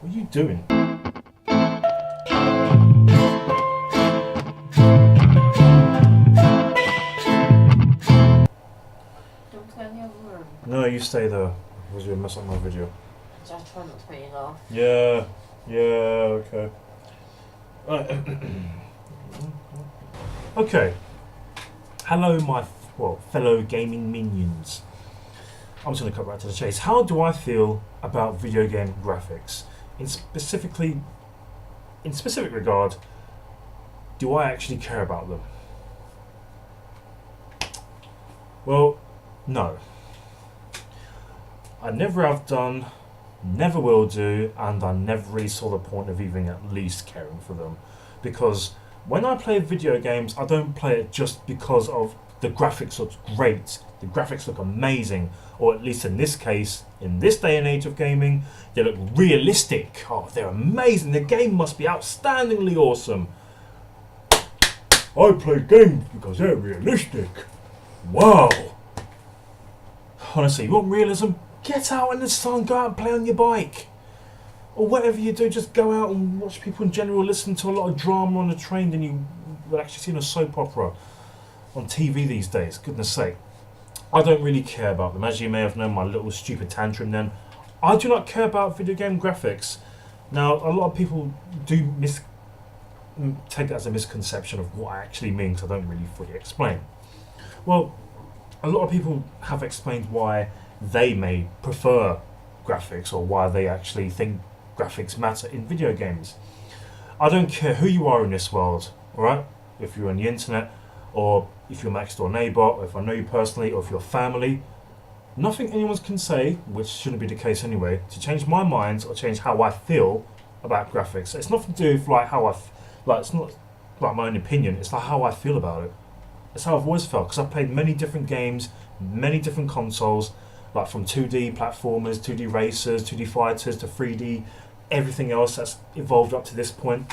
What are you doing? Don't go in the other room. No, you stay there. Because you'll mess up my video. Just try not to make you laugh. Yeah, okay. Okay. Hello, my fellow gaming minions. I'm just going to cut right to the chase. How do I feel about video game graphics? In specific regard, do I actually care about them? Well, no. I never have done, never will do, and I never really saw the point of even at least caring for them. Because when I play video games, I don't play it just because of the graphics look great, the graphics look amazing, or at least in this case, in this day and age of gaming, they look realistic. Oh, they're amazing. The game must be outstandingly awesome. I play games because they're realistic. Wow. Honestly, you want realism? Get out in the sun, go out and play on your bike. Or whatever you do, just go out and watch people in general listen to a lot of drama on the train than you would actually see in a soap opera on TV these days, goodness sake. I don't really care about them. As you may have known, my little stupid tantrum then. I do not care about video game graphics. Now, a lot of people do take that as a misconception of what I actually mean, because I don't really fully explain. Well, a lot of people have explained why they may prefer graphics or why they actually think graphics matter in video games. I don't care who you are in this world, alright? If you're on the internet, or if you're my next door neighbour, or if I know you personally, or if you're family, nothing anyone can say, which shouldn't be the case anyway, to change my mind or change how I feel about graphics. It's nothing to do with like how it's not like my own opinion, it's like how I feel about it. It's how I've always felt, because I've played many different games, many different consoles, like from 2D platformers, 2D racers, 2D fighters to 3D, everything else that's evolved up to this point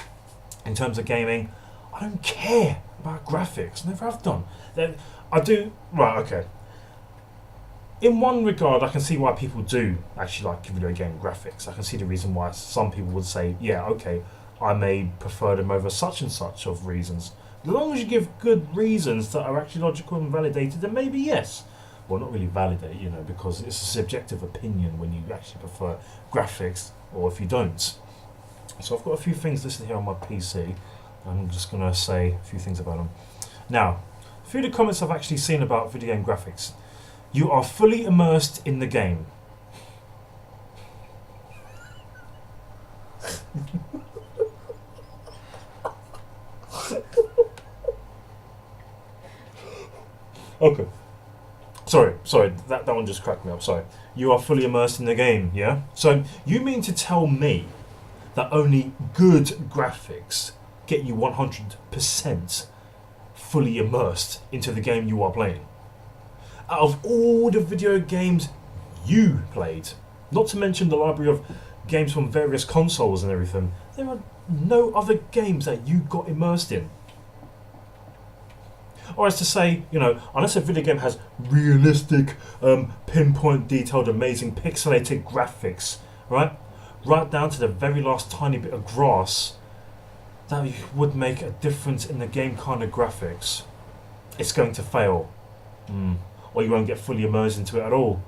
in terms of gaming. I don't care about graphics, never have done. I do, right, okay. In one regard, I can see why people do actually like video game graphics. I can see the reason why some people would say, yeah, okay, I may prefer them over such and such of reasons. As long as you give good reasons that are actually logical and validated, then maybe yes. Well, not really validate, because it's a subjective opinion when you actually prefer graphics or if you don't. So I've got a few things listed here on my PC. I'm just going to say a few things about them. Now, a few of the comments I've actually seen about video game graphics. You are fully immersed in the game. Okay. Sorry, that one just cracked me up, sorry. You are fully immersed in the game, yeah? So, you mean to tell me that only good graphics get you 100% fully immersed into the game you are playing? Out of all the video games you played, not to mention the library of games from various consoles and everything, there are no other games that you got immersed in. Or as to say, unless a video game has realistic, pinpoint detailed, amazing pixelated graphics, right down to the very last tiny bit of grass, that would make a difference in the game kind of graphics, it's going to fail. Or you won't get fully immersed into it at all.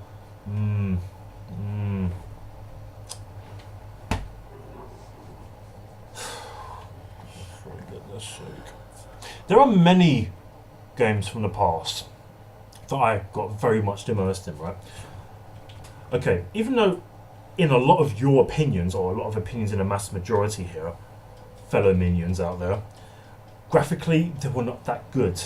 For goodness sake. There are many games from the past that I got very much immersed in, right? Okay, even though in a lot of your opinions, or a lot of opinions in a mass majority here, fellow minions out there, graphically they were not that good.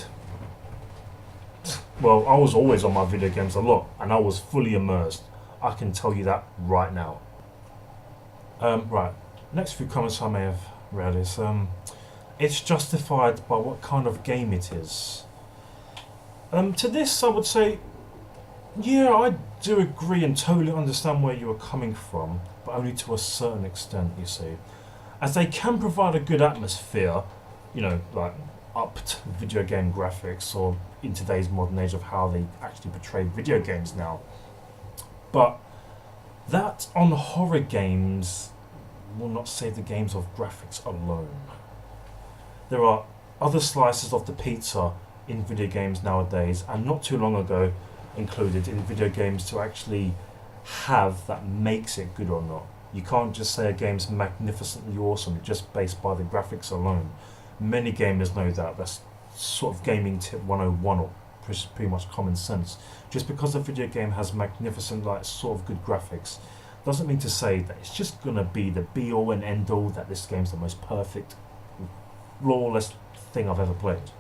Well, I was always on my video games a lot, and I was fully immersed. I can tell you that right now. Right, next few comments I may have read is, it's justified by what kind of game it is. To this I would say, yeah, I do agree and totally understand where you are coming from, but only to a certain extent, you see. As they can provide a good atmosphere, like upped video game graphics, or in today's modern age of how they actually portray video games now. But that on horror games, will not save the games of graphics alone. There are other slices of the pizza in video games nowadays, and not too long ago included in video games to actually have that makes it good or not. You can't just say a game's magnificently awesome just based by the graphics alone. Many gamers know that. That's sort of gaming tip 101, or pretty much common sense. Just because a video game has magnificent, like, sort of good graphics doesn't mean to say that it's just gonna be the be all and end all, that this game's the most perfect, flawless thing I've ever played.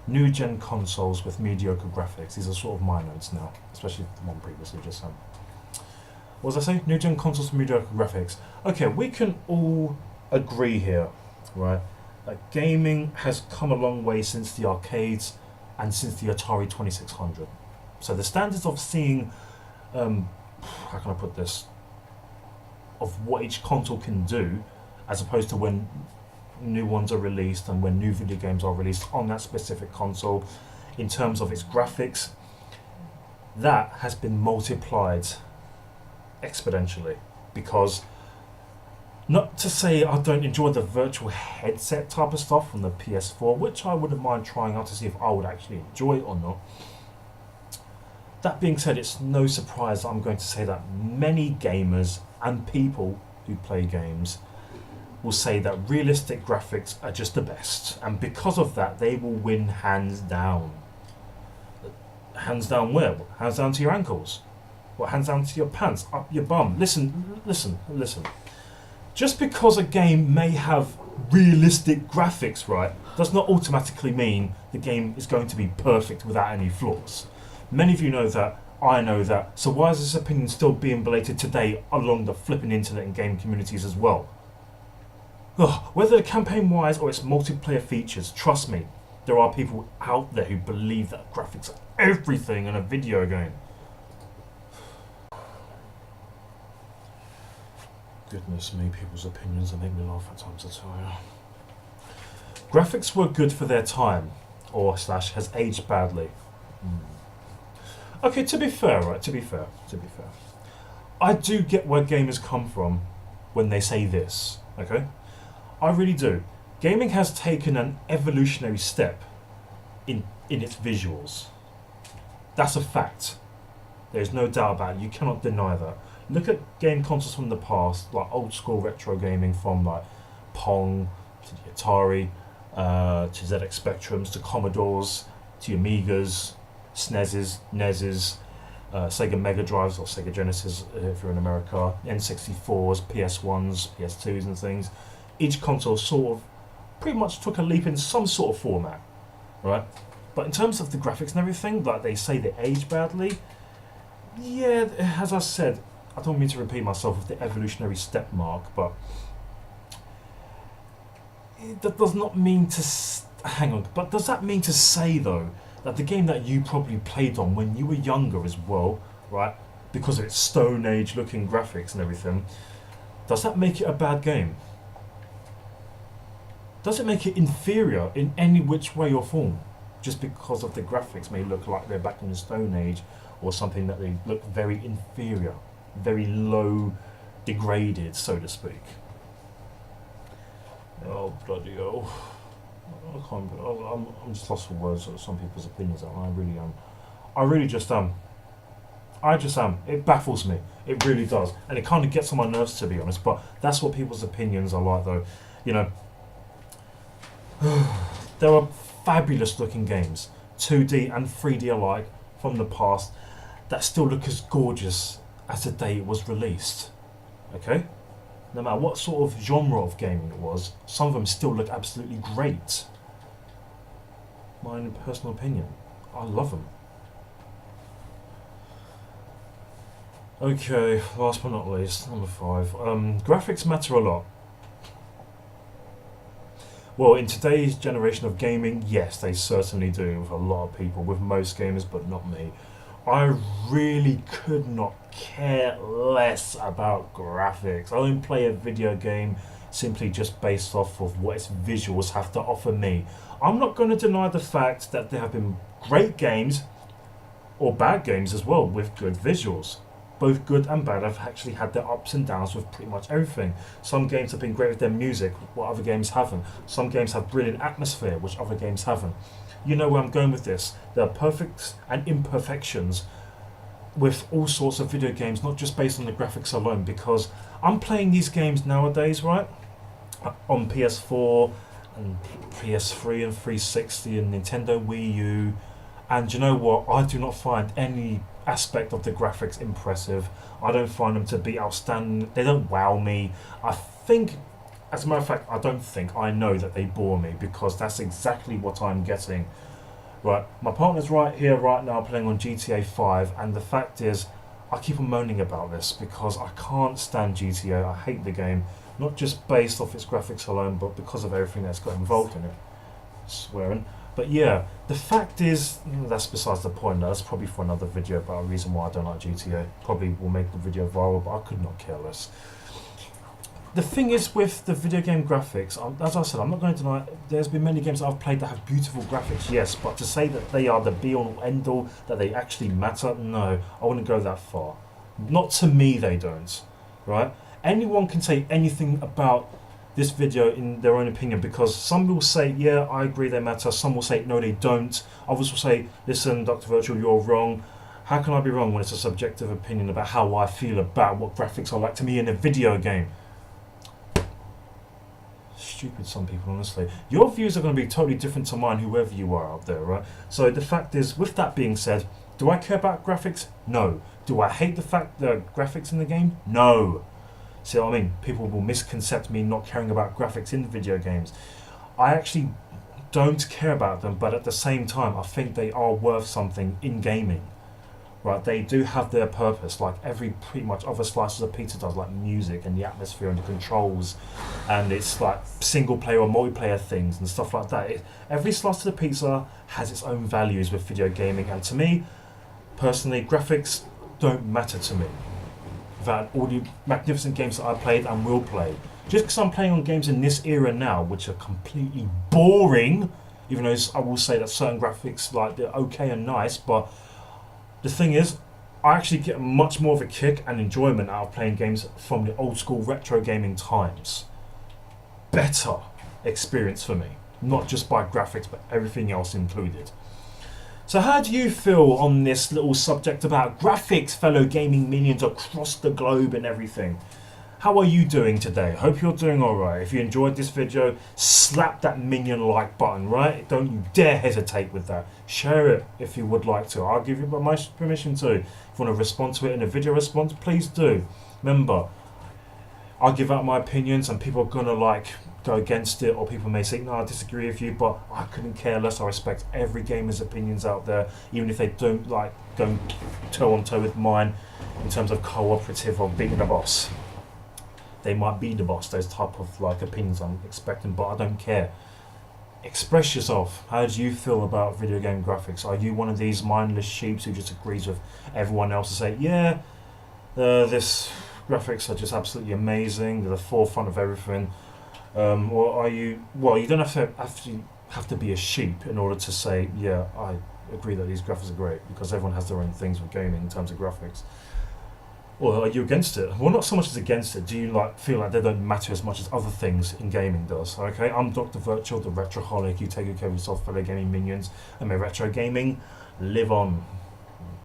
New gen consoles with mediocre graphics. These are sort of my notes now, especially the one previously just what was I saying? New gen consoles with mediocre graphics. Okay, we can all agree here, right? That gaming has come a long way since the arcades and since the Atari 2600. So the standards of seeing, how can I put this, of what each console can do, as opposed to when new ones are released and when new video games are released on that specific console, in terms of its graphics, that has been multiplied exponentially. Because, not to say I don't enjoy the virtual headset type of stuff from the PS4, which I wouldn't mind trying out to see if I would actually enjoy it or not. That being said, it's no surprise that I'm going to say that many gamers and people who play games will say that realistic graphics are just the best, and because of that they will win hands down. Hands down where? Hands down to your ankles? What, hands down to your pants? Up your bum? Listen. Just because a game may have realistic graphics, right, does not automatically mean the game is going to be perfect without any flaws. Many of you know that, I know that, so why is this opinion still being belated today along the flipping internet and game communities as well? Whether campaign-wise or its multiplayer features, trust me, there are people out there who believe that graphics are everything in a video game. Goodness me, people's opinions, they make me laugh at times, I tell you. Graphics were good for their time, or slash has aged badly. Okay, to be fair, right, to be fair. I do get where gamers come from when they say this, okay? I really do. Gaming has taken an evolutionary step in its visuals. That's a fact. There's no doubt about it. You cannot deny that. Look at game consoles from the past, like old school retro gaming, from like Pong to the Atari, to ZX Spectrums, to Commodores, to Amigas, SNESes, NESes, Sega Mega Drives or Sega Genesis if you're in America, N64s, PS1s, PS2s and things. Each console sort of pretty much took a leap in some sort of format, right? But in terms of the graphics and everything, like they say they age badly, yeah, as I said, I don't mean to repeat myself with the evolutionary step mark, but that does not mean to... hang on, but does that mean to say, though, that the game that you probably played on when you were younger as well, right, because of its Stone Age looking graphics and everything, does that make it a bad game? Does it make it inferior in any which way or form? Just because of the graphics may look like they're back in the Stone Age, or something that they look very inferior, very low, degraded, so to speak. Oh, bloody hell. I'm just lost for words at some people's opinions. I really am. I really just am. I just am. It baffles me. It really does. And it kind of gets on my nerves, to be honest. But that's what people's opinions are like, though. You know, there are fabulous looking games, 2D and 3D alike, from the past, that still look as gorgeous as the day it was released. Okay? No matter what sort of genre of gaming it was, some of them still look absolutely great. My own personal opinion. I love them. Okay, last but not least, number 5. Graphics matter a lot. Well, in today's generation of gaming, yes, they certainly do with a lot of people, with most gamers, but not me. I really could not care less about graphics. I don't play a video game simply just based off of what its visuals have to offer me. I'm not going to deny the fact that there have been great games, or bad games as well, with good visuals. both good and bad, have actually had their ups and downs with pretty much everything. Some games have been great with their music, what other games haven't. Some games have brilliant atmosphere, which other games haven't. You know where I'm going with this. There are perfects and imperfections with all sorts of video games, not just based on the graphics alone, because I'm playing these games nowadays, right, on PS4 and PS3 and 360 and Nintendo Wii U, and you know what, I do not find any aspect of the graphics impressive. I don't find them to be outstanding. They don't wow me. I think, as a matter of fact, I know that they bore me, because that's exactly what I'm getting. Right, my partner's right here, right now, playing on GTA 5, and the fact is, I keep on moaning about this because I can't stand GTA. I hate the game, not just based off its graphics alone, but because of everything that's got involved in it. Swearing. But yeah, the fact is, that's besides the point. That's probably for another video about a reason why I don't like GTA. Probably will make the video viral, but I could not care less. The thing is with the video game graphics, as I said, I'm not going to deny, there's been many games that I've played that have beautiful graphics, yes, but to say that they are the be-all end all, that they actually matter, no, I wouldn't go that far. Not to me, they don't, right? Anyone can say anything about this video in their own opinion, because some will say, yeah, I agree they matter, some will say, no, they don't, others will say, listen, Dr. Virtual, you're wrong. How can I be wrong when it's a subjective opinion about how I feel about what graphics are like to me in a video game? Stupid, some people, honestly. Your views are going to be totally different to mine, whoever you are out there, right? So the fact is, with that being said, do I care about graphics? No. Do I hate the fact there are graphics in the game? No. See what I mean? People will misconcept me not caring about graphics in video games. I actually don't care about them, but at the same time, I think they are worth something in gaming. Right, they do have their purpose, like every pretty much other slices of pizza does, like music and the atmosphere and the controls, and it's like single player or multiplayer things and stuff like that. Every slice of the pizza has its own values with video gaming, and to me, personally, graphics don't matter to me. That all the magnificent games that I played and will play, just because I'm playing on games in this era now, which are completely boring, even though I will say that certain graphics, like, they're okay and nice, but the thing is, I actually get much more of a kick and enjoyment out of playing games from the old school retro gaming times. Better experience for me, not just by graphics, but everything else included. So how do you feel on this little subject about graphics, fellow gaming minions across the globe and everything? How are you doing today? Hope you're doing alright. If you enjoyed this video, slap that minion like button, right? Don't you dare hesitate with that. Share it if you would like to. I'll give you my permission to. If you want to respond to it in a video response, please do. Remember, I'll give out my opinions and people are going to like go against it, or people may say, no, I disagree with you, but I couldn't care less. I respect every gamer's opinions out there, even if they don't like going toe on toe with mine in terms of cooperative or beating the boss. They might be the boss, those type of like opinions I'm expecting, but I don't care. Express yourself. How do you feel about video game graphics? Are you one of these mindless sheeps who just agrees with everyone else and say, yeah, this graphics are just absolutely amazing, they're the forefront of everything? Or are you, well, you don't have to be a sheep in order to say, yeah, I agree that these graphics are great, because everyone has their own things with gaming in terms of graphics. Or are you against it? Well, not so much as against it. Do you like feel like they don't matter as much as other things in gaming does? Okay, I'm Dr. Virtual, the Retroholic. You take care of yourself, fellow gaming minions, and may retro gaming live on.